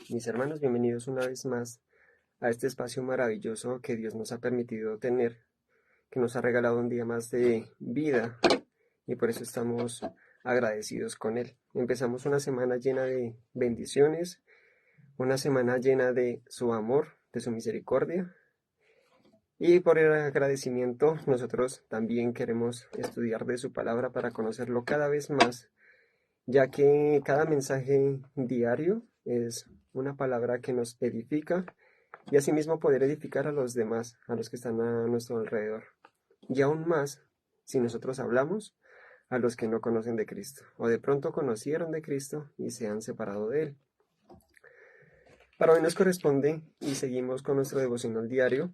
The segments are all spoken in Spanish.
Mis hermanos, bienvenidos una vez más a este espacio maravilloso que Dios nos ha permitido tener, que nos ha regalado un día más de vida y por eso estamos agradecidos con Él. Empezamos una semana llena de bendiciones, una semana llena de su amor, de su misericordia, y por el agradecimiento nosotros también queremos estudiar de su palabra para conocerlo cada vez más, ya que cada mensaje diario es una palabra que nos edifica y asimismo poder edificar a los demás, a los que están a nuestro alrededor. Y aún más, si nosotros hablamos a los que no conocen de Cristo, o de pronto conocieron de Cristo y se han separado de Él. Para hoy nos corresponde, y seguimos con nuestro devocional diario,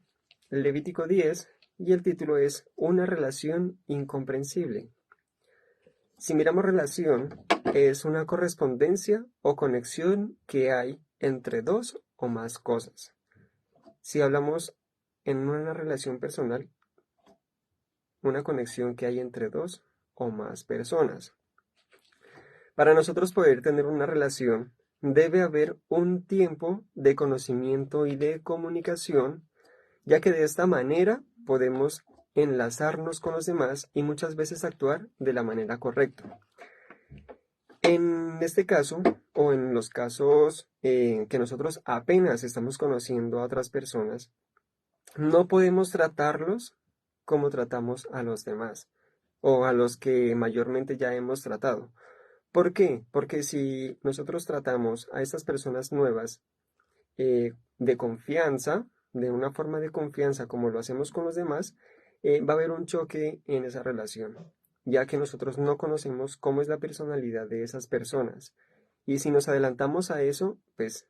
Levítico 10, y el título es Una relación incomprensible. Si miramos relación, es una correspondencia o conexión que hay entre dos o más cosas. Si hablamos en una relación personal, una conexión que hay entre dos o más personas. Para nosotros poder tener una relación, debe haber un tiempo de conocimiento y de comunicación, ya que de esta manera podemos enlazarnos con los demás y muchas veces actuar de la manera correcta. En este caso, o en los casos que nosotros apenas estamos conociendo a otras personas, no podemos tratarlos como tratamos a los demás, o a los que mayormente ya hemos tratado. ¿Por qué? Porque si nosotros tratamos a estas personas nuevas de confianza, de una forma de confianza como lo hacemos con los demás, va a haber un choque en esa relación, ya que nosotros no conocemos cómo es la personalidad de esas personas. Y si nos adelantamos a eso, pues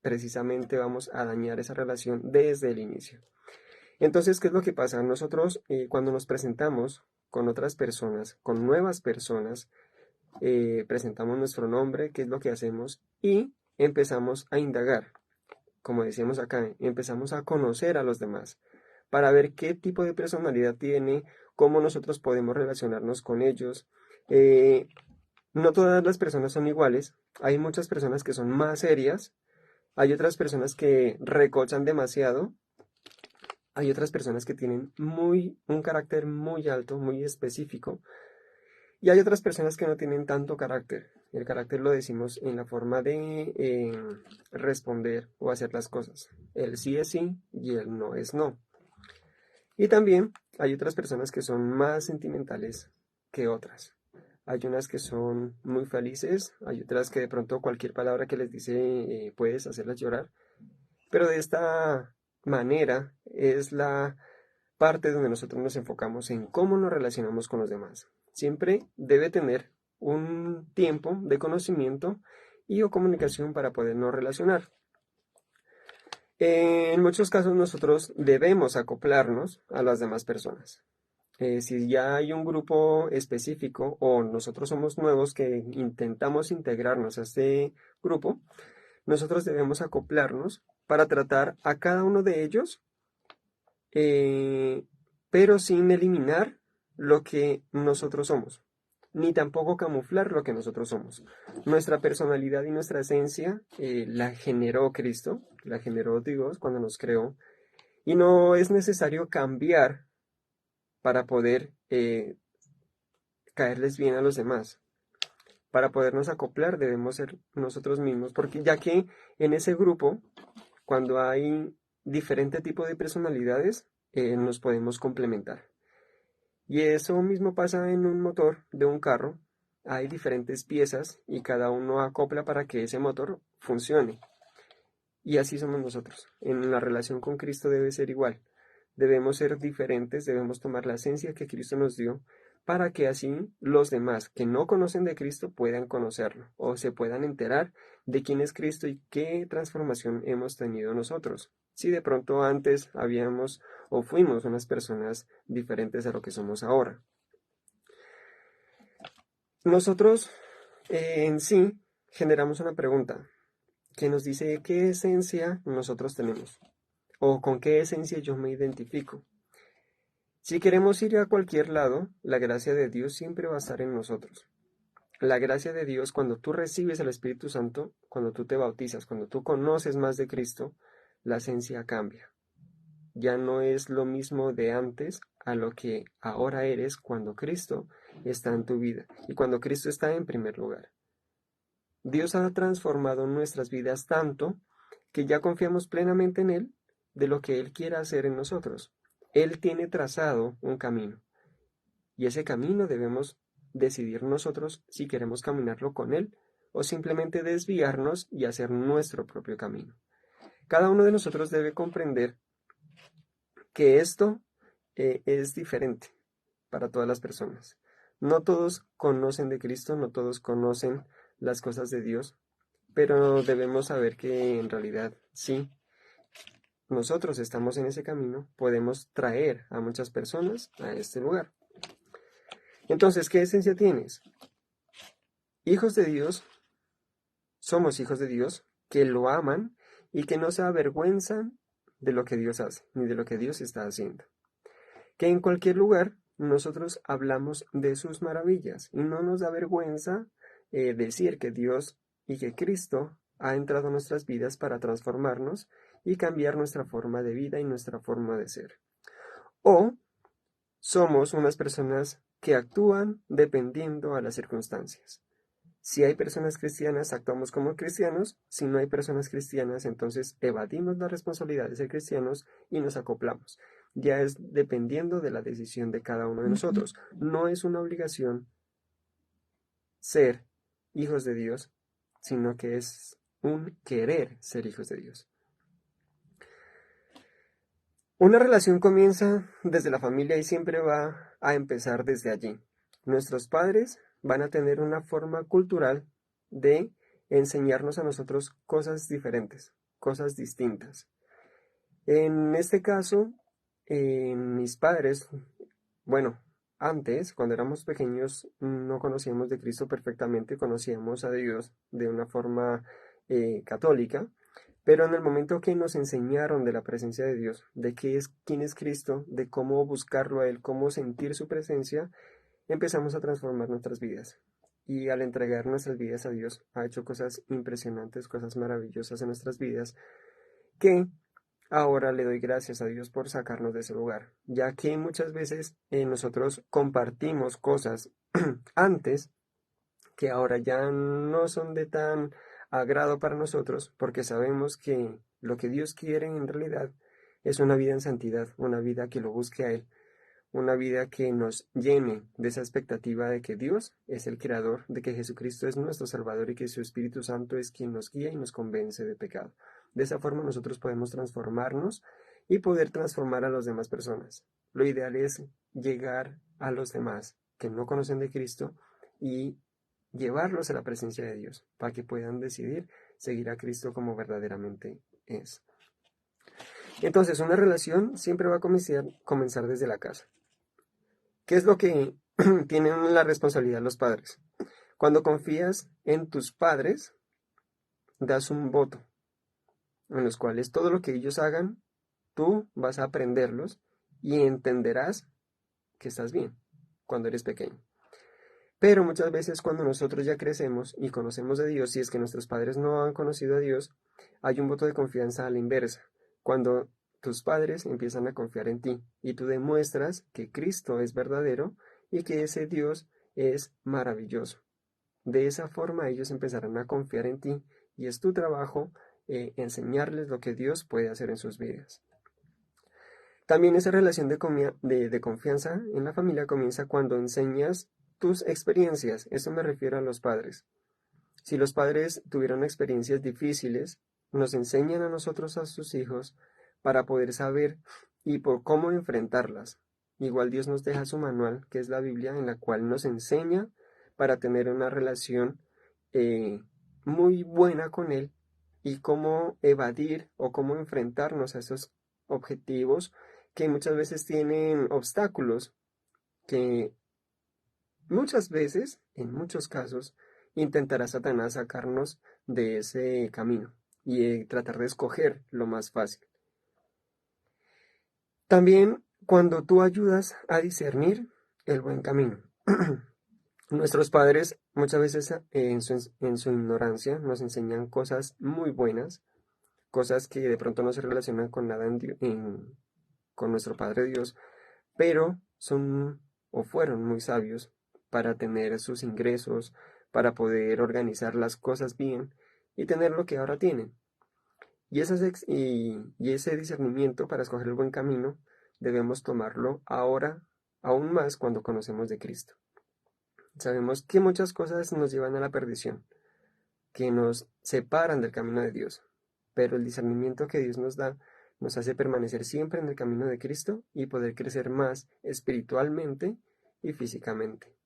precisamente vamos a dañar esa relación desde el inicio. Entonces, ¿qué es lo que pasa? Nosotros cuando nos presentamos con otras personas, con nuevas personas, presentamos nuestro nombre, qué es lo que hacemos y empezamos a indagar. Como decíamos acá, empezamos a conocer a los demás para ver qué tipo de personalidad tiene, cómo nosotros podemos relacionarnos con ellos. Eh, no todas las personas son iguales. Hay muchas personas que son más serias, hay otras personas que recochan demasiado, hay otras personas que tienen un carácter muy alto, muy específico, y hay otras personas que no tienen tanto carácter. El carácter lo decimos en la forma de responder o hacer las cosas. El sí es sí y el no es no. Y también hay otras personas que son más sentimentales que otras. Hay unas que son muy felices, hay otras que de pronto cualquier palabra que les dice puedes hacerlas llorar. Pero de esta manera es la parte donde nosotros nos enfocamos en cómo nos relacionamos con los demás. Siempre debe tener un tiempo de conocimiento y o comunicación para podernos relacionar. En muchos casos nosotros debemos acoplarnos a las demás personas. Si ya hay un grupo específico o nosotros somos nuevos que intentamos integrarnos a este grupo, nosotros debemos acoplarnos para tratar a cada uno de ellos, eh, pero sin eliminar lo que nosotros somos, ni tampoco camuflar lo que nosotros somos. Nuestra personalidad y nuestra esencia la generó Cristo, la generó Dios cuando nos creó, y no es necesario cambiar para poder caerles bien a los demás. Para podernos acoplar debemos ser nosotros mismos, porque ya que en ese grupo, cuando hay diferente tipo de personalidades, nos podemos complementar. Y eso mismo pasa en un motor de un carro. Hay diferentes piezas y cada uno acopla para que ese motor funcione. Y así somos nosotros. En la relación con Cristo debe ser igual. Debemos ser diferentes, debemos tomar la esencia que Cristo nos dio para que así los demás que no conocen de Cristo puedan conocerlo o se puedan enterar de quién es Cristo y qué transformación hemos tenido nosotros. Si de pronto antes habíamos o fuimos unas personas diferentes a lo que somos ahora. Nosotros en sí generamos una pregunta que nos dice qué esencia nosotros tenemos o con qué esencia yo me identifico. Si queremos ir a cualquier lado, la gracia de Dios siempre va a estar en nosotros. la gracia de Dios, cuando tú recibes el Espíritu Santo, cuando tú te bautizas, cuando tú conoces más de Cristo, la esencia cambia. Ya no es lo mismo de antes a lo que ahora eres cuando Cristo está en tu vida y cuando Cristo está en primer lugar. Dios ha transformado nuestras vidas tanto que ya confiamos plenamente en Él de lo que Él quiera hacer en nosotros. Él tiene trazado un camino y ese camino debemos decidir nosotros si queremos caminarlo con Él o simplemente desviarnos y hacer nuestro propio camino. Cada uno de nosotros debe comprender que esto es diferente para todas las personas. No todos conocen de Cristo, no todos conocen las cosas de Dios, pero debemos saber que en realidad sí, nosotros estamos en ese camino, podemos traer a muchas personas a este lugar. Entonces, ¿qué esencia tienes? Hijos de Dios, somos hijos de Dios, que lo aman y que no se avergüenzan de lo que Dios hace, ni de lo que Dios está haciendo. Que en cualquier lugar nosotros hablamos de sus maravillas y no nos da vergüenza decir que Dios y que Cristo ha entrado en nuestras vidas para transformarnos y cambiar nuestra forma de vida y nuestra forma de ser. O somos unas personas que actúan dependiendo a las circunstancias. Si hay personas cristianas, actuamos como cristianos. Si no hay personas cristianas, entonces evadimos la responsabilidad de ser cristianos y nos acoplamos. Ya es dependiendo de la decisión de cada uno de nosotros. No es una obligación ser hijos de Dios, sino que es un querer ser hijos de Dios. Una relación comienza desde la familia y siempre va a empezar desde allí. Nuestros padres van a tener una forma cultural de enseñarnos a nosotros cosas diferentes, cosas distintas. En este caso, mis padres, bueno, antes, cuando éramos pequeños, no conocíamos de Cristo perfectamente, conocíamos a Dios de una forma católica, pero en el momento que nos enseñaron de la presencia de Dios, de quién es Cristo, de cómo buscarlo a Él, cómo sentir su presencia, empezamos a transformar nuestras vidas. Y al entregar nuestras vidas a Dios, ha hecho cosas impresionantes, cosas maravillosas en nuestras vidas, que ahora le doy gracias a Dios por sacarnos de ese lugar, ya que muchas veces nosotros compartimos cosas antes que ahora ya no son de tan agrado para nosotros, porque sabemos que lo que Dios quiere en realidad es una vida en santidad, una vida que lo busque a Él, una vida que nos llene de esa expectativa de que Dios es el creador, de que Jesucristo es nuestro Salvador y que su Espíritu Santo es quien nos guía y nos convence de pecado. De esa forma nosotros podemos transformarnos y poder transformar a las demás personas. Lo ideal es llegar a los demás que no conocen de Cristo y llevarlos a la presencia de Dios para que puedan decidir seguir a Cristo como verdaderamente es. Entonces, una relación siempre va a comenzar desde la casa. ¿Qué es lo que tienen la responsabilidad los padres? Cuando confías en tus padres, das un voto, en los cuales todo lo que ellos hagan, tú vas a aprenderlos y entenderás que estás bien cuando eres pequeño. Pero muchas veces cuando nosotros ya crecemos y conocemos de Dios, si es que nuestros padres no han conocido a Dios, hay un voto de confianza a la inversa. Cuando tus padres empiezan a confiar en ti y tú demuestras que Cristo es verdadero y que ese Dios es maravilloso. De esa forma ellos empezarán a confiar en ti y es tu trabajo enseñarles lo que Dios puede hacer en sus vidas. También esa relación de confianza en la familia comienza cuando enseñas tus experiencias. Eso me refiero a los padres. Si los padres tuvieron experiencias difíciles, nos enseñan a nosotros, a sus hijos, para poder saber y por cómo enfrentarlas. Igual Dios nos deja su manual, que es la Biblia, en la cual nos enseña para tener una relación muy buena con Él y cómo evadir o cómo enfrentarnos a esos objetivos que muchas veces tienen obstáculos que muchas veces, en muchos casos, intentará Satanás sacarnos de ese camino y tratar de escoger lo más fácil. También cuando tú ayudas a discernir el buen camino. Nuestros padres muchas veces en su ignorancia nos enseñan cosas muy buenas, cosas que de pronto no se relacionan con nada con nuestro Padre Dios, pero son o fueron muy sabios para tener sus ingresos, para poder organizar las cosas bien y tener lo que ahora tienen. Y ese discernimiento para escoger el buen camino debemos tomarlo ahora, aún más cuando conocemos de Cristo. Sabemos que muchas cosas nos llevan a la perdición, que nos separan del camino de Dios, pero el discernimiento que Dios nos da nos hace permanecer siempre en el camino de Cristo y poder crecer más espiritualmente y físicamente.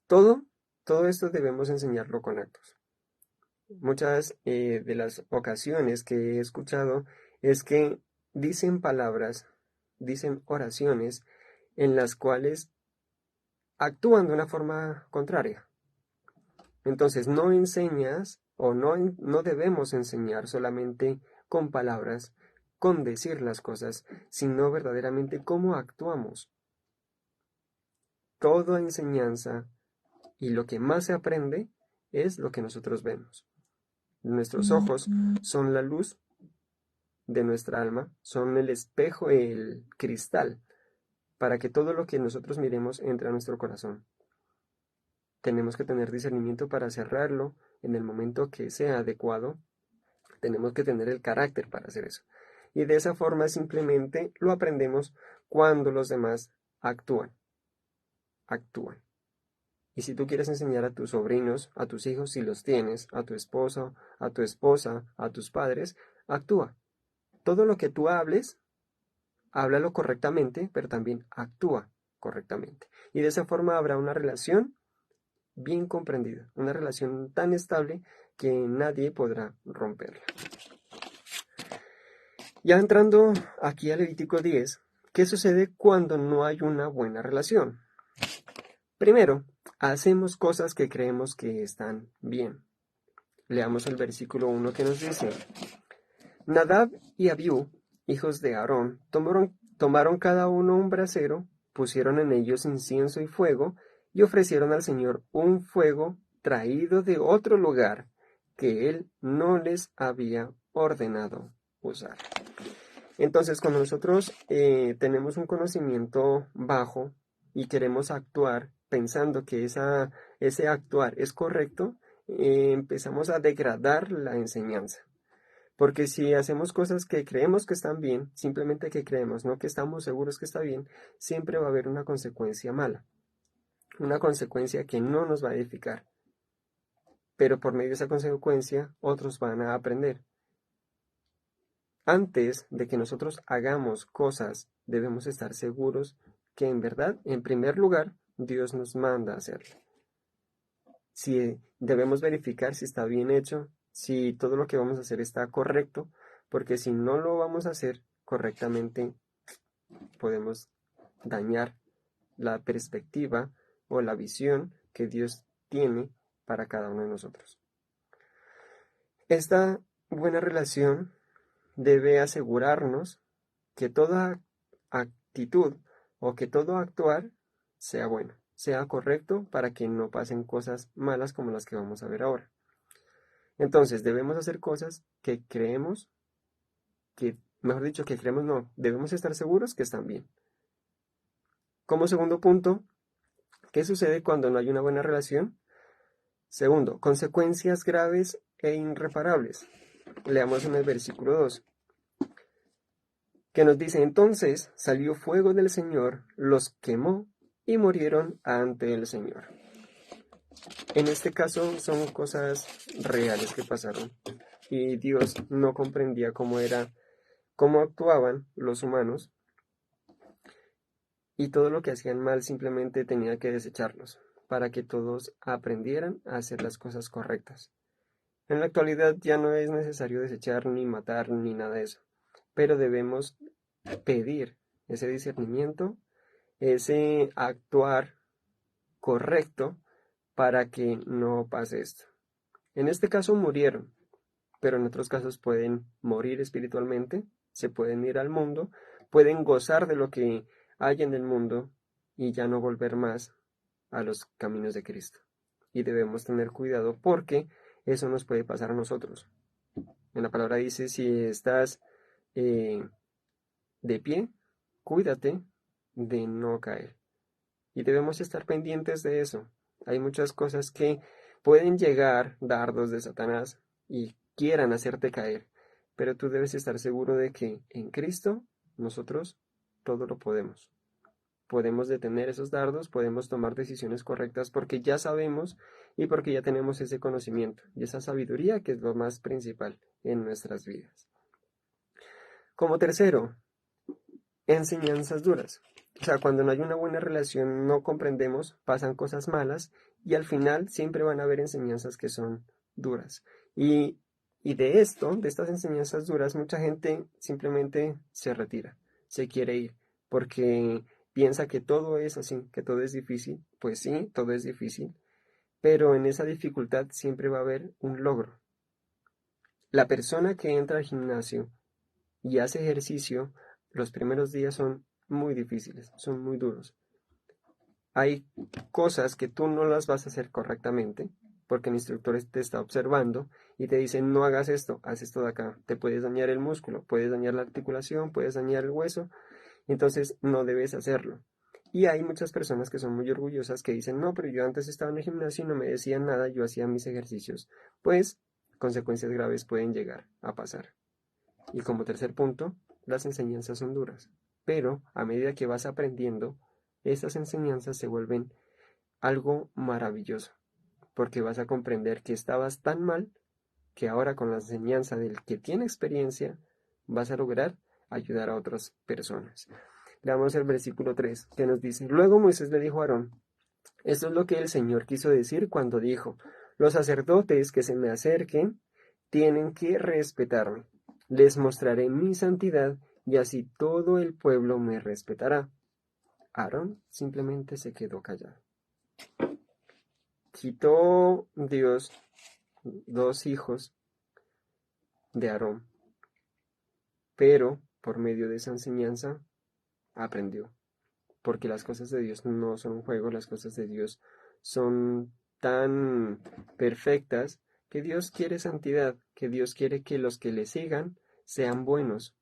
Todo, todo esto debemos enseñarlo con actos. Muchas de las ocasiones que he escuchado es que dicen palabras, dicen oraciones en las cuales actúan de una forma contraria. Entonces no enseñas o no debemos enseñar solamente con palabras, con decir las cosas, sino verdaderamente cómo actuamos. Toda enseñanza y lo que más se aprende es lo que nosotros vemos. Nuestros ojos son la luz de nuestra alma, son el espejo, el cristal, para que todo lo que nosotros miremos entre a nuestro corazón. Tenemos que tener discernimiento para cerrarlo en el momento que sea adecuado. Tenemos que tener el carácter para hacer eso. Y de esa forma simplemente lo aprendemos cuando los demás actúan. Y si tú quieres enseñar a tus sobrinos, a tus hijos, si los tienes, a tu esposo, a tu esposa, a tus padres, actúa. Todo lo que tú hables, háblalo correctamente, pero también actúa correctamente. Y de esa forma habrá una relación bien comprendida, una relación tan estable que nadie podrá romperla. Ya entrando aquí a Levítico 10, ¿qué sucede cuando no hay una buena relación? Primero, hacemos cosas que creemos que están bien. Leamos el versículo 1 que nos dice: Nadab y Abiú, hijos de Aarón, tomaron cada uno un brasero, pusieron en ellos incienso y fuego, y ofrecieron al Señor un fuego traído de otro lugar que él no les había ordenado usar. Entonces, cuando nosotros tenemos un conocimiento bajo y queremos actuar pensando que ese actuar es correcto, empezamos a degradar la enseñanza. Porque si hacemos cosas que creemos que están bien, simplemente que creemos, no que estamos seguros que está bien, siempre va a haber una consecuencia mala, una consecuencia que no nos va a edificar. Pero por medio de esa consecuencia, otros van a aprender. Antes de que nosotros hagamos cosas, debemos estar seguros que en verdad, en primer lugar, Dios nos manda a hacerlo. Si debemos verificar si está bien hecho, si todo lo que vamos a hacer está correcto, porque si no lo vamos a hacer correctamente, podemos dañar la perspectiva o la visión que Dios tiene para cada uno de nosotros. Esta buena relación debe asegurarnos que toda actitud o que todo actuar sea bueno, sea correcto para que no pasen cosas malas como las que vamos a ver ahora. Entonces, debemos hacer cosas que creemos mejor dicho, que creemos no, debemos estar seguros que están bien. Como segundo punto, ¿qué sucede cuando no hay una buena relación? Segundo, consecuencias graves e irreparables. Leamos en el versículo 2, que nos dice: entonces salió fuego del Señor, los quemó y murieron ante el Señor. En este caso son cosas reales que pasaron y Dios no comprendía cómo actuaban los humanos, y todo lo que hacían mal simplemente tenía que desecharlos para que todos aprendieran a hacer las cosas correctas. En la actualidad ya no es necesario desechar ni matar ni nada de eso, pero debemos pedir ese discernimiento, ese actuar correcto para que no pase esto. En este caso murieron, pero en otros casos pueden morir espiritualmente, se pueden ir al mundo, pueden gozar de lo que hay en el mundo y ya no volver más a los caminos de Cristo. Y debemos tener cuidado porque eso nos puede pasar a nosotros. En la palabra dice, si estás de pie, cuídate de no caer. Y debemos estar pendientes de eso. Hay muchas cosas que pueden llegar, dardos de Satanás, y quieran hacerte caer. Pero tú debes estar seguro de que en Cristo nosotros todo lo podemos. Podemos detener esos dardos, podemos tomar decisiones correctas porque ya sabemos y porque ya tenemos ese conocimiento y esa sabiduría que es lo más principal en nuestras vidas. Como tercero, enseñanzas duras. O sea, cuando no hay una buena relación, no comprendemos, pasan cosas malas y al final siempre van a haber enseñanzas que son duras. Y de esto, de estas enseñanzas duras, mucha gente simplemente se retira, se quiere ir, porque piensa que todo es así, que todo es difícil. Pues sí, todo es difícil, pero en esa dificultad siempre va a haber un logro. La persona que entra al gimnasio y hace ejercicio, los primeros días son muy difíciles, son muy duros. Hay cosas que tú no las vas a hacer correctamente porque el instructor te está observando y te dice no hagas esto, haz esto de acá. Te puedes dañar el músculo, puedes dañar la articulación, puedes dañar el hueso, entonces no debes hacerlo. Y hay muchas personas que son muy orgullosas que dicen no, pero yo antes estaba en el gimnasio y no me decían nada, yo hacía mis ejercicios. Pues consecuencias graves pueden llegar a pasar. Y como tercer punto, las enseñanzas son duras, pero a medida que vas aprendiendo, estas enseñanzas se vuelven algo maravilloso, porque vas a comprender que estabas tan mal que ahora con la enseñanza del que tiene experiencia vas a lograr ayudar a otras personas. Leamos el versículo 3 que nos dice, luego Moisés le dijo a Aarón, esto es lo que el Señor quiso decir cuando dijo, los sacerdotes que se me acerquen tienen que respetarme. Les mostraré mi santidad y así todo el pueblo me respetará. Aarón simplemente se quedó callado. Quitó Dios 2 hijos de Aarón, pero por medio de esa enseñanza aprendió. Porque las cosas de Dios no son un juego, las cosas de Dios son tan perfectas que Dios quiere santidad, que Dios quiere que los que le sigan sean buenos,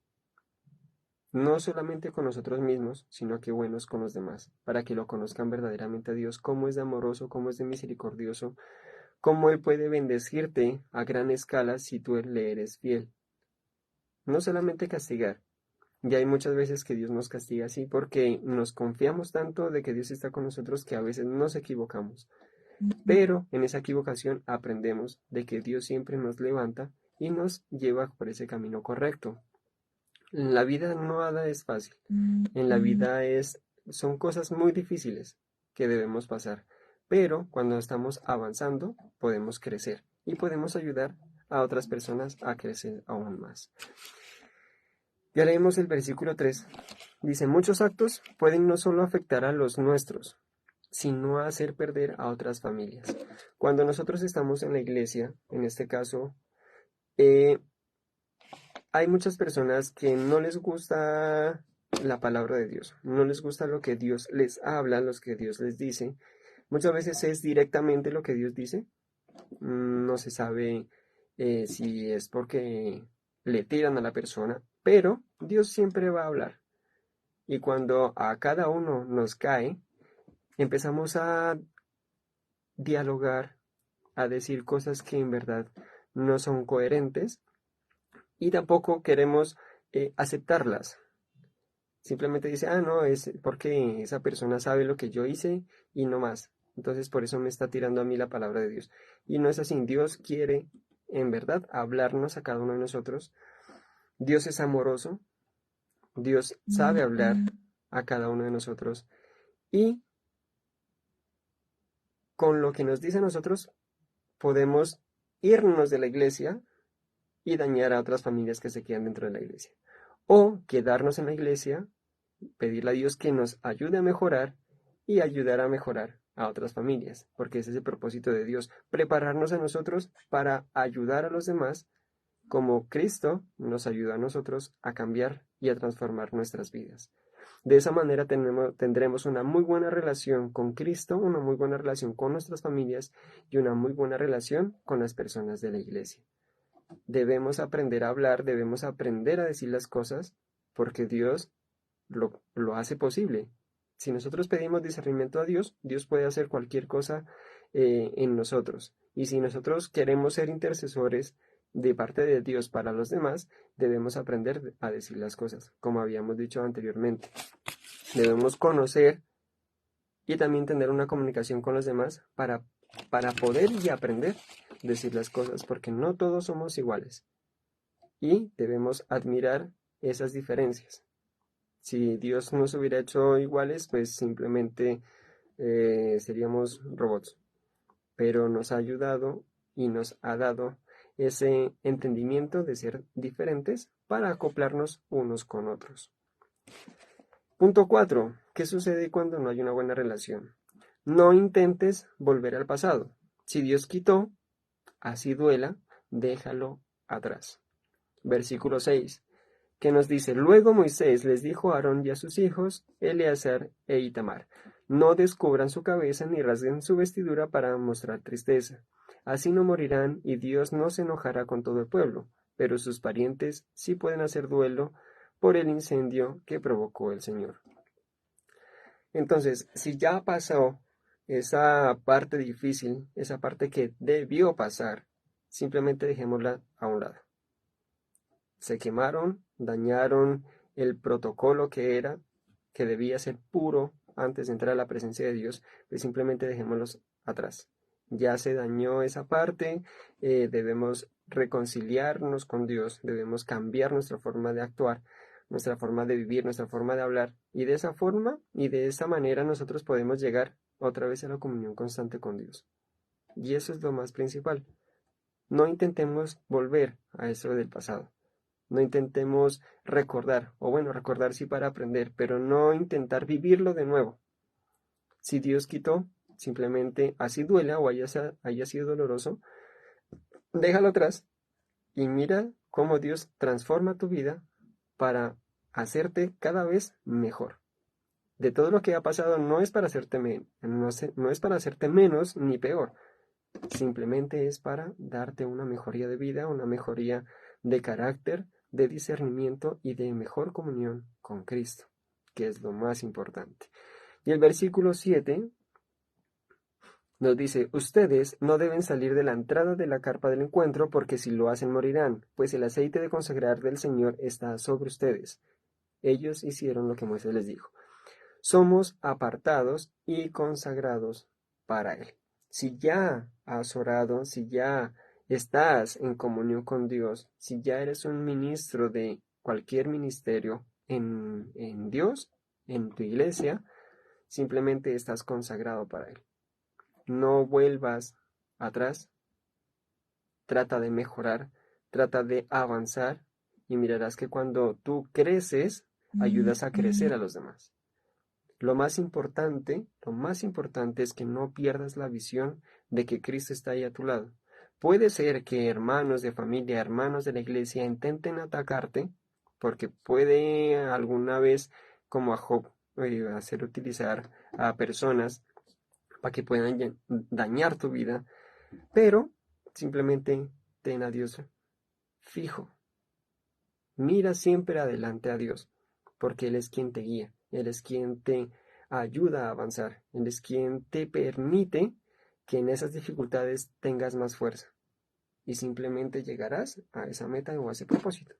no solamente con nosotros mismos, sino que buenos con los demás, para que lo conozcan verdaderamente a Dios, cómo es de amoroso, cómo es de misericordioso, cómo Él puede bendecirte a gran escala si tú le eres fiel. No solamente castigar. Y hay muchas veces que Dios nos castiga así porque nos confiamos tanto de que Dios está con nosotros que a veces nos equivocamos. Pero en esa equivocación aprendemos de que Dios siempre nos levanta y nos lleva por ese camino correcto. En la vida nada es fácil. En la vida son cosas muy difíciles que debemos pasar. Pero cuando estamos avanzando podemos crecer y podemos ayudar a otras personas a crecer aún más. Ya leemos el versículo 3. Dice, muchos actos pueden no solo afectar a los nuestros, sino a hacer perder a otras familias. Cuando nosotros estamos en la iglesia, en este caso, hay muchas personas que no les gusta la palabra de Dios, no les gusta lo que Dios les habla, lo que Dios les dice. Muchas veces es directamente lo que Dios dice. No se sabe si es porque le tiran a la persona, pero Dios siempre va a hablar. Y cuando a cada uno nos cae, empezamos a dialogar, a decir cosas que en verdad no son coherentes y tampoco queremos aceptarlas. Simplemente dice, no, es porque esa persona sabe lo que yo hice y no más. Entonces por eso me está tirando a mí la palabra de Dios. Y no es así. Dios quiere en verdad hablarnos a cada uno de nosotros. Dios es amoroso. Dios sabe hablar a cada uno de nosotros. Y con lo que nos dice a nosotros podemos irnos de la iglesia y dañar a otras familias que se quedan dentro de la iglesia. O quedarnos en la iglesia, pedirle a Dios que nos ayude a mejorar y ayudar a mejorar a otras familias, porque ese es el propósito de Dios, prepararnos a nosotros para ayudar a los demás, como Cristo nos ayuda a nosotros a cambiar y a transformar nuestras vidas. De esa manera tendremos una muy buena relación con Cristo, una muy buena relación con nuestras familias y una muy buena relación con las personas de la iglesia. Debemos aprender a hablar, debemos aprender a decir las cosas porque Dios lo hace posible. Si nosotros pedimos discernimiento a Dios, Dios puede hacer cualquier cosa en nosotros. Y si nosotros queremos ser intercesores de parte de Dios para los demás, debemos aprender a decir las cosas, como habíamos dicho anteriormente. Debemos conocer y también tener una comunicación con los demás para poder y aprender a decir las cosas, porque no todos somos iguales. Y debemos admirar esas diferencias. Si Dios nos hubiera hecho iguales, pues simplemente seríamos robots. Pero nos ha ayudado y nos ha dado ese entendimiento de ser diferentes para acoplarnos unos con otros. Punto 4. ¿Qué sucede cuando no hay una buena relación? No intentes volver al pasado. Si Dios quitó, así duela, déjalo atrás. Versículo 6. Que nos dice, luego Moisés les dijo a Aarón y a sus hijos, Eleazar e Itamar, no descubran su cabeza ni rasguen su vestidura para mostrar tristeza. Así no morirán y Dios no se enojará con todo el pueblo, pero sus parientes sí pueden hacer duelo por el incendio que provocó el Señor. Entonces, si ya pasó esa parte difícil, esa parte que debió pasar, simplemente dejémosla a un lado. Se quemaron, dañaron el protocolo que debía ser puro antes de entrar a la presencia de Dios, pues simplemente dejémoslos atrás. Ya se dañó esa parte, debemos reconciliarnos con Dios, debemos cambiar nuestra forma de actuar, nuestra forma de vivir, nuestra forma de hablar, y de esa forma y de esa manera nosotros podemos llegar otra vez a la comunión constante con Dios. Y eso es lo más principal. No intentemos volver a eso del pasado. No intentemos recordar, o bueno, recordar sí para aprender, pero no intentar vivirlo de nuevo. Si Dios quitó, simplemente así duela o haya sido doloroso, déjalo atrás y mira cómo Dios transforma tu vida para hacerte cada vez mejor. De todo lo que ha pasado no es para hacerte no es para hacerte menos ni peor, simplemente es para darte una mejoría de vida, una mejoría de carácter, de discernimiento y de mejor comunión con Cristo, que es lo más importante. Y el versículo 7 nos dice, ustedes no deben salir de la entrada de la carpa del encuentro, porque si lo hacen morirán, pues el aceite de consagrar del Señor está sobre ustedes. Ellos hicieron lo que Moisés les dijo. Somos apartados y consagrados para Él. Si ya has orado, si ya estás en comunión con Dios, si ya eres un ministro de cualquier ministerio en Dios, en tu iglesia, simplemente estás consagrado para Él. No vuelvas atrás, trata de mejorar, trata de avanzar y mirarás que cuando tú creces, ayudas a crecer a los demás. Lo más importante es que no pierdas la visión de que Cristo está ahí a tu lado. Puede ser que hermanos de familia, hermanos de la iglesia intenten atacarte, porque puede alguna vez, como a Job, hacer utilizar a personas para que puedan dañar tu vida, pero simplemente ten a Dios fijo. Mira siempre adelante a Dios, porque Él es quien te guía, Él es quien te ayuda a avanzar, Él es quien te permite que en esas dificultades tengas más fuerza y simplemente llegarás a esa meta o a ese propósito.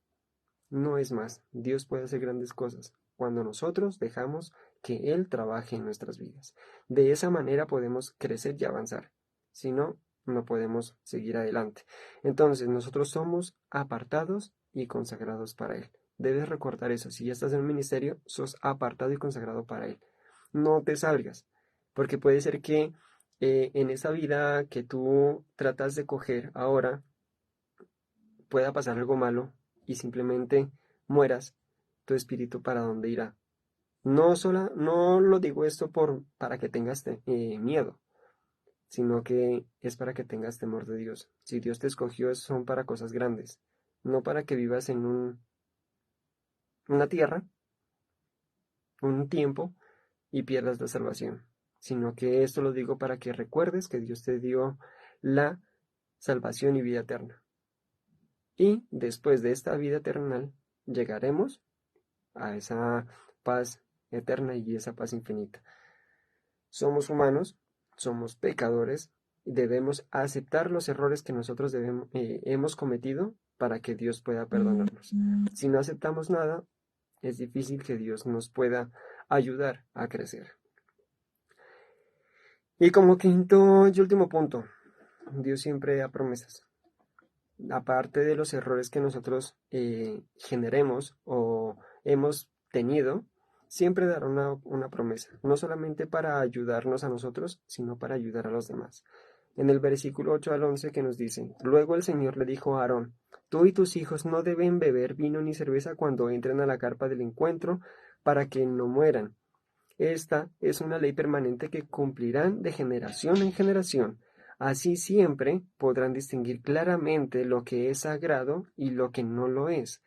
No es más, Dios puede hacer grandes cosas cuando nosotros dejamos que Él trabaje en nuestras vidas. De esa manera podemos crecer y avanzar. Si no, no podemos seguir adelante. Entonces, nosotros somos apartados y consagrados para Él. Debes recordar eso. Si ya estás en un ministerio, sos apartado y consagrado para Él. No te salgas, porque puede ser que en esa vida que tú tratas de coger ahora pueda pasar algo malo y simplemente mueras, tu espíritu para dónde irá. No lo digo esto para que tengas miedo, sino que es para que tengas temor de Dios. Si Dios te escogió, son para cosas grandes, no para que vivas en una tierra un tiempo y pierdas la salvación, sino que esto lo digo para que recuerdes que Dios te dio la salvación y vida eterna. Y después de esta vida eterna llegaremos a esa paz eterna y esa paz infinita. Somos humanos, somos pecadores y debemos aceptar los errores que nosotros hemos cometido para que Dios pueda perdonarnos. Si no aceptamos nada, es difícil que Dios nos pueda ayudar a crecer. Y como quinto y último punto, Dios siempre da promesas. Aparte de los errores que nosotros generemos o hemos tenido, siempre dará una promesa, no solamente para ayudarnos a nosotros, sino para ayudar a los demás. En el versículo 8 al 11 que nos dice, luego el Señor le dijo a Aarón, tú y tus hijos no deben beber vino ni cerveza cuando entren a la carpa del encuentro para que no mueran. Esta es una ley permanente que cumplirán de generación en generación. Así siempre podrán distinguir claramente lo que es sagrado y lo que no lo es,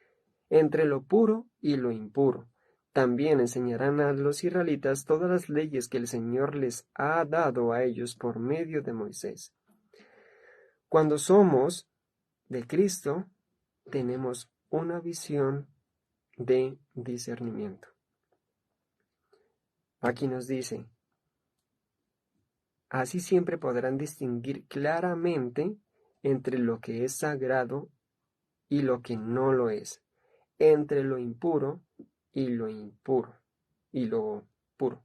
entre lo puro y lo impuro. También enseñarán a los israelitas todas las leyes que el Señor les ha dado a ellos por medio de Moisés. Cuando somos de Cristo, tenemos una visión de discernimiento. Aquí nos dice, así siempre podrán distinguir claramente entre lo que es sagrado y lo que no lo es, entre lo impuro y lo impuro, y lo puro,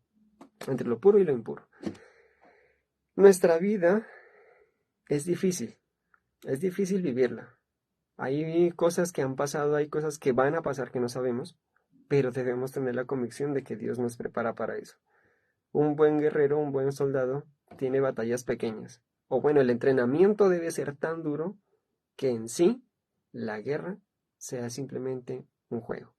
entre lo puro y lo impuro. Nuestra vida es difícil vivirla. Hay cosas que han pasado, hay cosas que van a pasar que no sabemos, pero debemos tener la convicción de que Dios nos prepara para eso. Un buen guerrero, un buen soldado, tiene batallas pequeñas. O bueno, el entrenamiento debe ser tan duro que en sí la guerra sea simplemente un juego.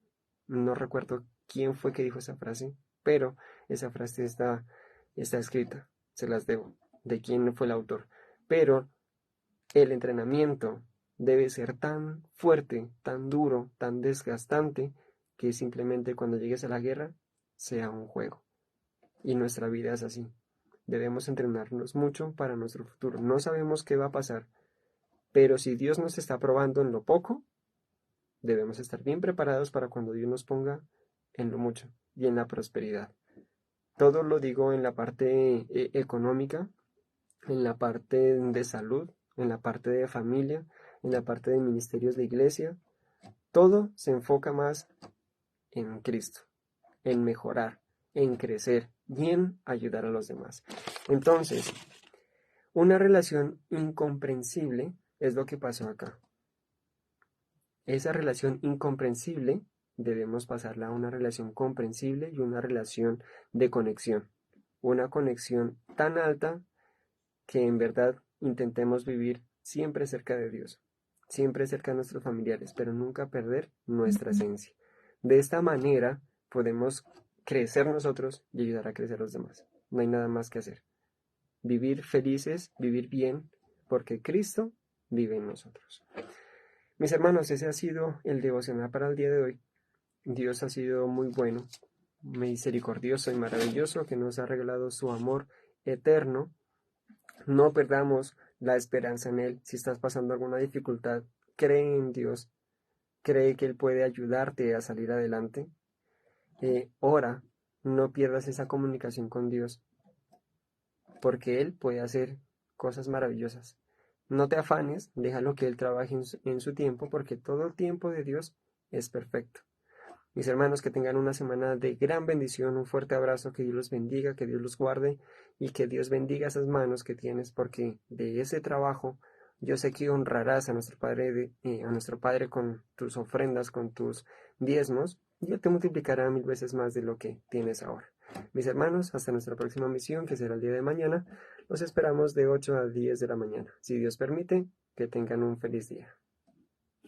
No recuerdo quién fue que dijo esa frase, pero esa frase está escrita, se las debo, de quién fue el autor. Pero el entrenamiento debe ser tan fuerte, tan duro, tan desgastante, que simplemente cuando llegues a la guerra sea un juego. Y nuestra vida es así. Debemos entrenarnos mucho para nuestro futuro. No sabemos qué va a pasar, pero si Dios nos está probando en lo poco, debemos estar bien preparados para cuando Dios nos ponga en lo mucho y en la prosperidad. Todo lo digo en la parte económica, en la parte de salud, en la parte de familia, en la parte de ministerios de iglesia. Todo se enfoca más en Cristo, en mejorar, en crecer y en ayudar a los demás. Entonces, una relación incomprensible es lo que pasó acá. Esa relación incomprensible debemos pasarla a una relación comprensible y una relación de conexión. Una conexión tan alta que en verdad intentemos vivir siempre cerca de Dios, siempre cerca de nuestros familiares, pero nunca perder nuestra esencia. De esta manera podemos crecer nosotros y ayudar a crecer a los demás. No hay nada más que hacer. Vivir felices, vivir bien, porque Cristo vive en nosotros. Mis hermanos, ese ha sido el devocional para el día de hoy. Dios ha sido muy bueno, misericordioso y maravilloso, que nos ha regalado su amor eterno. No perdamos la esperanza en Él. Si estás pasando alguna dificultad, cree en Dios, cree que Él puede ayudarte a salir adelante. Ora, no pierdas esa comunicación con Dios, porque Él puede hacer cosas maravillosas. No te afanes, déjalo que Él trabaje en su tiempo, porque todo el tiempo de Dios es perfecto. Mis hermanos, que tengan una semana de gran bendición, un fuerte abrazo, que Dios los bendiga, que Dios los guarde y que Dios bendiga esas manos que tienes, porque de ese trabajo yo sé que honrarás a nuestro Padre con tus ofrendas, con tus diezmos, y Él te multiplicará 1000 veces más de lo que tienes ahora. Mis hermanos, hasta nuestra próxima misión, que será el día de mañana. Los esperamos de 8 a 10 de la mañana. Si Dios permite, que tengan un feliz día.